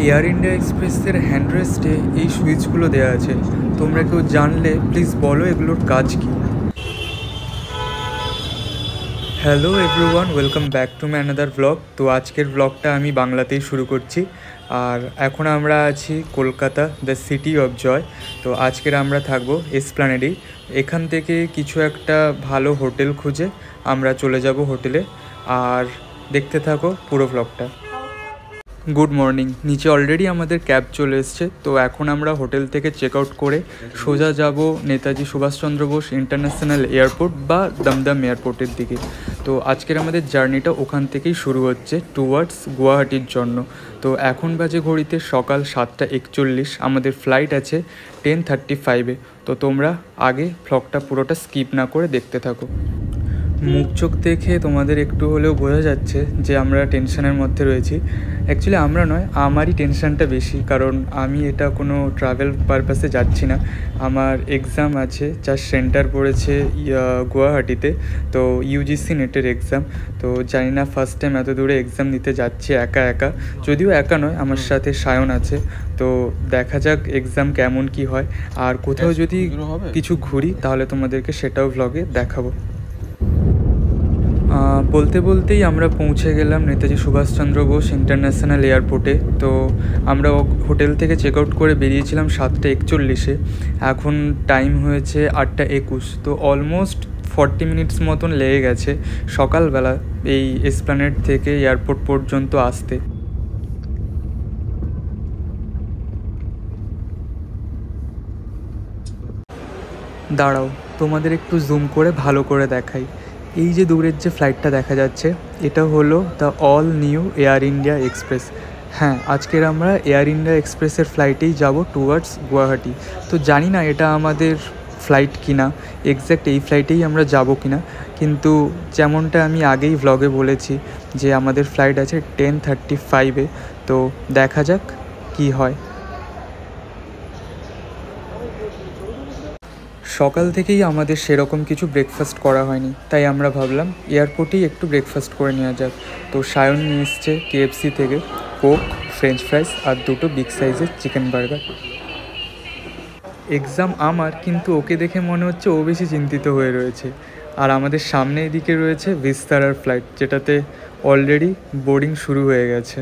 Air India এক্সপ্রেসের হ্যান্ডরেস্টে এই সুইচগুলো দেওয়া আছে। তোমরা কেউ জানলে প্লিজ বলো এগুলোর কাজ কী। Hello everyone, welcome back to my another blog. তো আজকের ব্লগটা আমি বাংলাতেই শুরু করছি। আর এখন আমরা আছি Kolkata, the city of joy. তো আজকের আমরা থাকবো এসপ্ল্যানেডেই। এখান থেকে কিছু একটা ভালো হোটেল খুঁজে আমরা চলে যাব হোটেলে। আর দেখতে থাকো পুরো ব্লগটা। Good morning. নিচে অলরেডি আমাদের ক্যাব চলে এসছে। তো এখন আমরা হোটেল থেকে চেক আউট করে সোজা যাব নেতাজি সুভাষচন্দ্র বোস ইন্টারন্যাশনাল এয়ারপোর্ট বা দমদম এয়ারপোর্টের দিকে। তো আজকের আমাদের জার্নিটা ওখান থেকেই শুরু হচ্ছে টুয়ার্ডস গুয়াহাটির জন্য। তো এখন বাজে ঘড়িতে সকাল 7:41। আমাদের ফ্লাইট আছে 10:35-এ। তো তোমরা আগে ব্লগটা পুরোটা স্কিপ না করে দেখতে থাকো। মুখ চোখ দেখে তোমাদের একটু হলেও বোঝা যাচ্ছে যে আমরা টেনশনের মধ্যে রয়েছি। অ্যাকচুয়ালি আমরা নয়, আমারই টেনশনটা বেশি, কারণ আমি এটা কোনো ট্রাভেল পারপাসে যাচ্ছি না। আমার এক্সাম আছে, যার সেন্টার পড়েছে গুয়াহাটিতে। তো ইউজিসি নেটের এক্সাম। তো জানি না, ফার্স্ট টাইম এত দূরে এক্সাম দিতে যাচ্ছি একা একা। যদিও একা নয়, আমার সাথে সায়ন আছে। তো দেখা যাক এক্সাম কেমন কি হয়। আর কোথাও যদি কিছু ঘুরি তাহলে তোমাদেরকে সেটাও ভ্লগে দেখাবো। বলতে বলতেই আমরা পৌঁছে গেলাম নেতাজি সুভাষচন্দ্র বোস ইন্টারন্যাশনাল এয়ারপোর্টে। তো আমরা হোটেল থেকে চেক আউট করে বেরিয়েছিলাম 7:41-এ। এখন টাইম হয়েছে 8:21। তো অলমোস্ট 40 মিনিটস মতন লেগে গেছে সকালবেলা এই এসপ্ল্যানেড থেকে এয়ারপোর্ট পর্যন্ত আসতে। দাঁড়াও, তোমাদের একটু জুম করে ভালো করে দেখাই। এই যে দূরের যে ফ্লাইটটা দেখা যাচ্ছে, এটা হলো the all new air India express. হ্যাঁ, আজকের আমরা এয়ার ইন্ডিয়া এক্সপ্রেসের ফ্লাইটেই যাব টুয়ার্ডস গুয়াহাটি। তো জানি না এটা আমাদের ফ্লাইট কিনা, এক্স্যাক্ট এই ফ্লাইটেই আমরা যাব কিনা, কিন্তু যেমনটা আমি আগেই ভ্লগে বলেছি যে আমাদের ফ্লাইট আছে 10:35-এ। তো দেখা যাক কি হয়। সকাল থেকেই আমাদের সেরকম কিছু ব্রেকফাস্ট করা হয়নি, তাই আমরা ভাবলাম এয়ারপোর্টেই একটু ব্রেকফাস্ট করে নেওয়া যাক। তো সায়ন নিয়ে এসছে KFC থেকে কোক, ফ্রেঞ্চ ফ্রাইস আর দুটো বিগ সাইজের চিকেন বার্গার। এক্সাম আমার, কিন্তু ওকে দেখে মনে হচ্ছে ও বেশি চিন্তিত হয়ে রয়েছে। আর আমাদের সামনে এদিকে রয়েছে ভিস্তারার ফ্লাইট, যেটাতে অলরেডি বোর্ডিং শুরু হয়ে গেছে।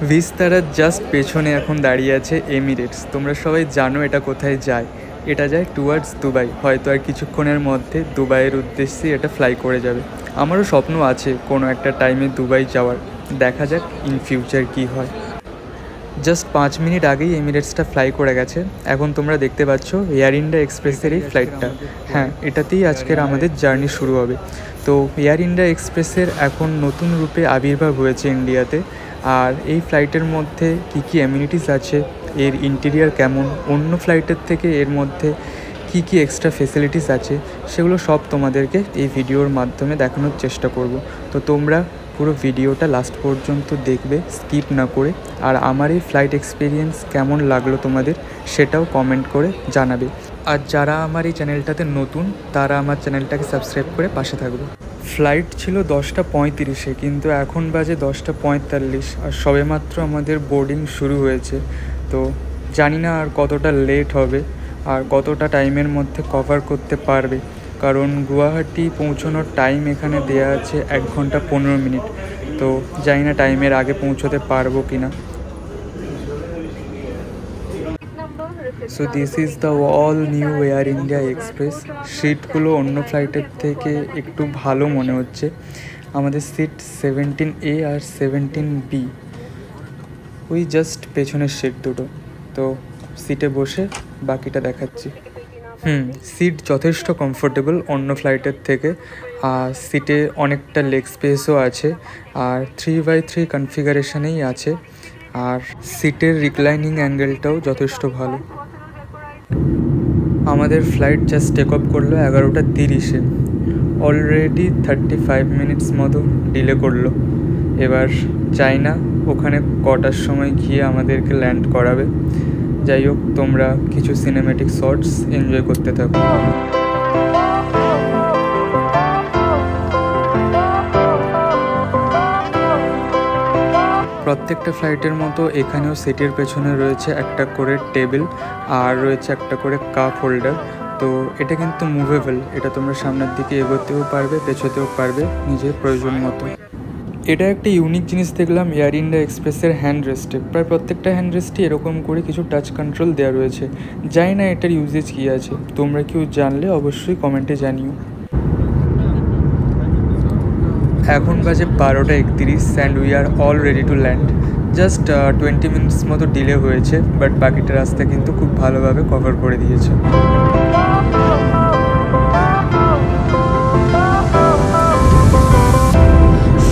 ভিস্তারার জাস্ট পেছনে এখন দাঁড়িয়ে আছে এমিরেটস। তোমরা সবাই জানো এটা কোথায় যায়। এটা যায় টুয়ার্ডস দুবাই। হয়তো আর কিছুক্ষণের মধ্যে দুবাইয়ের উদ্দেশ্যে এটা ফ্লাই করে যাবে। আমারও স্বপ্ন আছে কোনো একটা টাইমে দুবাই যাওয়ার। দেখা যাক ইন ফিউচার কী হয়। জাস্ট 5 মিনিট আগেই এমিরেটসটা ফ্লাই করে গেছে। এখন তোমরা দেখতে পাচ্ছ এয়ার ইন্ডিয়া এক্সপ্রেসের এই ফ্লাইটটা। হ্যাঁ, এটাতেই আজকের আমাদের জার্নি শুরু হবে। তো এয়ার ইন্ডিয়া এক্সপ্রেসের এখন নতুন রূপে আবির্ভাব হয়েছে ইন্ডিয়াতে। আর এই ফ্লাইটের মধ্যে কী কী অ্যামিনিটিস আছে, এর ইন্টেরিয়ার কেমন, অন্য ফ্লাইটের থেকে এর মধ্যে কী কী এক্সট্রা ফেসিলিটিস আছে, সেগুলো সব তোমাদেরকে এই ভিডিওর মাধ্যমে দেখানোর চেষ্টা করব। তো তোমরা পুরো ভিডিওটা লাস্ট পর্যন্ত দেখবে স্কিপ না করে। আর আমার এই ফ্লাইট এক্সপিরিয়েন্স কেমন লাগলো তোমাদের, সেটাও কমেন্ট করে জানাবে। আর যারা আমার এই চ্যানেলটাতে নতুন, তারা আমার চ্যানেলটাকে সাবস্ক্রাইব করে পাশে থাকবে। ফ্লাইট ছিল 10:35-এ, কিন্তু এখন বাজে 10:45 আর সবেমাত্র আমাদের বোর্ডিং শুরু হয়েছে। তো জানি না আর কতটা লেট হবে আর কতটা টাইমের মধ্যে কভার করতে পারবে, কারণ গুয়াহাটি পৌঁছানোর টাইম এখানে দেয়া আছে 1 ঘন্টা 15 মিনিট। তো জানি না টাইমের আগে পৌঁছতে পারবো কি না। So this is the all new air India express. সিটগুলো অন্য ফ্লাইটের থেকে একটু ভালো মনে হচ্ছে। আমাদের সিট 17A আর 17B, ওই জাস্ট পেছনের সিট দুটো। তো সিটে বসে বাকিটা দেখাচ্ছি। সিট যথেষ্ট কমফোর্টেবল অন্য ফ্লাইটের থেকে। আর সিটে অনেকটা লেগ স্পেসও আছে আর 3x3 কনফিগারেশনেই আছে। আর সিটের রিক্লাইনিং অ্যাঙ্গেলটাও যথেষ্ট ভালো। আমাদের ফ্লাইট জাস্ট টেক অফ করলো 11:30-এ। অলরেডি 35 মিনিটস মতো ডিলে করলো। এবার চাই না ওখানে কটার সময় গিয়ে আমাদেরকে ল্যান্ড করাবে। যাই হোক, তোমরা কিছু সিনেম্যাটিক শর্টস এনজয় করতে থাকো। প্রত্যেকটা ফ্লাইটের মতো এখানেও সিটের পেছনে রয়েছে একটা করে টেবিল আর রয়েছে একটা করে কাপ হোল্ডার। তো এটা কিন্তু মুভেবল, এটা তোমরা সামনের দিকে এগোতেও পারবে, পেছোতেও পারবে নিজের প্রয়োজন মতো। এটা একটা ইউনিক জিনিস দেখলাম এয়ার ইন্ডিয়া এক্সপ্রেসের হ্যান্ড রেস্টে। প্রায় প্রত্যেকটা হ্যান্ড রেস্টে এরকম করে কিছু টাচ কন্ট্রোল দেওয়া রয়েছে। জানি না এটার ইউজেজ কী আছে, তোমরা কেউ জানলে অবশ্যই কমেন্টে জানিও। এখন বাজে 12:31 and we are all ready to land. Just 20 minutes মতো ডিলে হয়েছে, বাট বাকিটা রাস্তা কিন্তু খুব ভালোভাবে কভার করে দিয়েছে।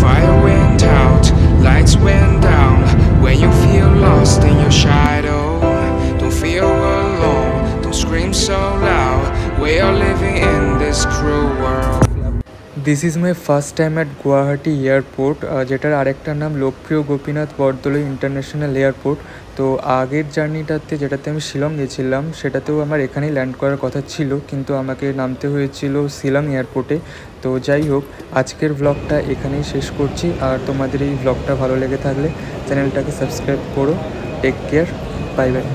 Fire went out, lights went down. When you feel lost in your shadow, don't feel alone, don't scream so loud. We are living in this cruel world. This is my first time at Guwahati airport, যেটার আরেকটা নাম লোকপ্রিয় Gopinath Bordoloi international airport. তো আগের জার্নিটাতে যেটাতে আমি শিলং গেছিলাম সেটাতেও আমার এখানেই ল্যান্ড করার কথা ছিল, কিন্তু আমাকে নামতে হয়েছিল শিলং এয়ারপোর্টে। তো যাই হোক, আজকের ব্লগটা এখানেই শেষ করছি। আর তোমাদের এই ব্লগটা ভালো লেগে থাকলে চ্যানেলটাকে সাবস্ক্রাইব করো। Take care, bye by.